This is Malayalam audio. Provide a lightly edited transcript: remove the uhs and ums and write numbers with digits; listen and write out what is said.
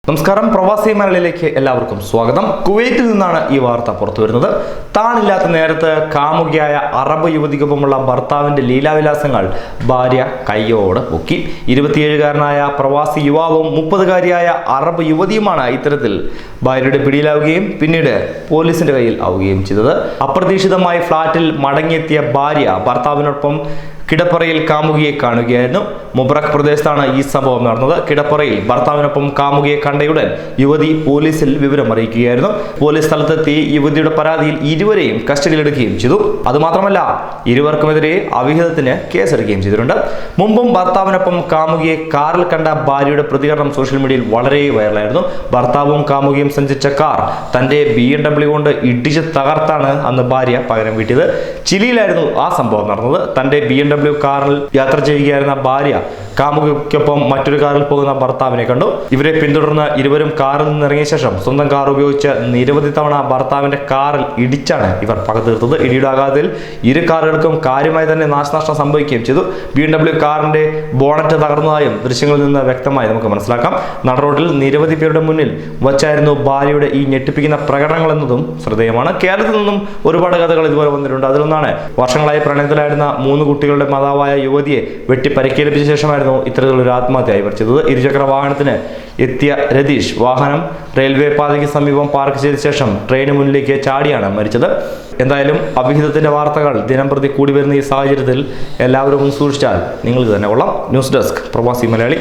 നമസ്കാരം, പ്രവാസി മലയാളിയിലേക്ക് എല്ലാവർക്കും സ്വാഗതം. കുവൈറ്റിൽ നിന്നാണ് ഈ വാർത്ത പുറത്തു വരുന്നത്. താനില്ലാത്ത നേരത്ത് കാമുകിയായ അറബ് യുവതിക്കൊപ്പമുള്ള ഭർത്താവിന്റെ ലീലാവിലാസങ്ങൾ ഭാര്യ കയ്യോട് പൊക്കി. 27-കാരനായ പ്രവാസി യുവാവും 30-കാരിയായ അറബ് യുവതിയുമാണ് ഇത്തരത്തിൽ ഭാര്യയുടെ പിടിയിലാവുകയും പിന്നീട് പോലീസിന്റെ കയ്യിൽ ആവുകയും ചെയ്തത്. അപ്രതീക്ഷിതമായി ഫ്ളാറ്റിൽ മടങ്ങിയെത്തിയ ഭാര്യ ഭർത്താവിനൊപ്പം കിടപ്പറയിൽ കാമുകിയെ കാണുകയായിരുന്നു. മുബറക് പ്രദേശത്താണ് ഈ സംഭവം നടന്നത്. കിടപ്പറയിൽ ഭർത്താവിനൊപ്പം കാമുകിയെ കണ്ടയുടൻ യുവതി പോലീസിൽ വിവരം അറിയിക്കുകയായിരുന്നു. പോലീസ് സ്ഥലത്തെത്തി യുവതിയുടെ പരാതിയിൽ ഇരുവരെയും കസ്റ്റഡിയിലെടുക്കുകയും ചെയ്തു. അതുമാത്രമല്ല, ഇരുവർക്കുമെതിരെ അവിഹിതത്തിന് കേസെടുക്കുകയും ചെയ്തിട്ടുണ്ട്. മുമ്പും ഭർത്താവിനൊപ്പം കാമുകിയെ കാറിൽ കണ്ട ഭാര്യയുടെ പ്രതികരണം സോഷ്യൽ മീഡിയയിൽ വളരെ വൈറലായിരുന്നു. ഭർത്താവും കാമുകിയും സഞ്ചരിച്ച കാർ തന്റെ BMW കൊണ്ട് ഇടിച്ച് തകർത്താണ് അന്ന് ഭാര്യ പകരം വീട്ടിയത്. ചിലിയിലായിരുന്നു ആ സംഭവം നടന്നത്. തന്റെ BMW കാറിൽ യാത്ര ചെയ്യുകയായിരുന്ന ഭാര്യ കാമുകിക്കൊപ്പം മറ്റൊരു കാറിൽ പോകുന്ന ഭർത്താവിനെ കണ്ടു. ഇവരെ പിന്തുടർന്ന് ഇരുവരും കാറിൽ നിന്ന് ഇറങ്ങിയ ശേഷം സ്വന്തം കാർ ഉപയോഗിച്ച് നിരവധി തവണ ഭർത്താവിന്റെ കാറിൽ ഇടിച്ചാണ് ഇവർ പക തീർത്തത്. ഇടിയുടെ ആഘാതത്തിൽ ഇരു കാറുകൾക്കും കാര്യമായി തന്നെ നാശനഷ്ടം സംഭവിക്കുകയും ചെയ്തു. BMW കാറിന്റെ ബോണറ്റ് തകർന്നതായും ദൃശ്യങ്ങളിൽ നിന്ന് വ്യക്തമായി നമുക്ക് മനസ്സിലാക്കാം. നടുറോഡിൽ നിരവധി പേരുടെ മുന്നിൽ വച്ചായിരുന്നു ഭാര്യയുടെ ഈ ഞെട്ടിപ്പിക്കുന്ന പ്രകടനങ്ങൾ എന്നതും ശ്രദ്ധേയമാണ്. കേരളത്തിൽ നിന്നും ഒരുപാട് കഥകൾ ഇതുപോലെ വന്നിട്ടുണ്ട്. അതിലൊന്നാണ് വർഷങ്ങളായി പ്രണയത്തിലായിരുന്ന 3 കുട്ടികളുടെ മാതാവായ യുവതിയെ വെട്ടി പരിക്കേൽപ്പിച്ച ശേഷമായിരുന്നു ഇത്തരത്തിലൊരു ആത്മഹത്യ ഇവർ ചെയ്തത്. ഇരുചക്ര വാഹനത്തിന് എത്തിയ രതീഷ് വാഹനം റെയിൽവേ പാതയ്ക്ക് സമീപം പാർക്ക് ചെയ്ത ശേഷം ട്രെയിന് മുന്നിലേക്ക് ചാടിയാണ് മരിച്ചത്. എന്തായാലും അവിഹിതത്തിന്റെ വാർത്തകൾ ദിനംപ്രതി കൂടി വരുന്ന ഈ സാഹചര്യത്തിൽ എല്ലാവരും സൂക്ഷിച്ചാൽ നിങ്ങൾക്ക് തന്നെ കൊള്ളാം. ന്യൂസ് ഡെസ്ക് പ്രവാസി മലയാളി.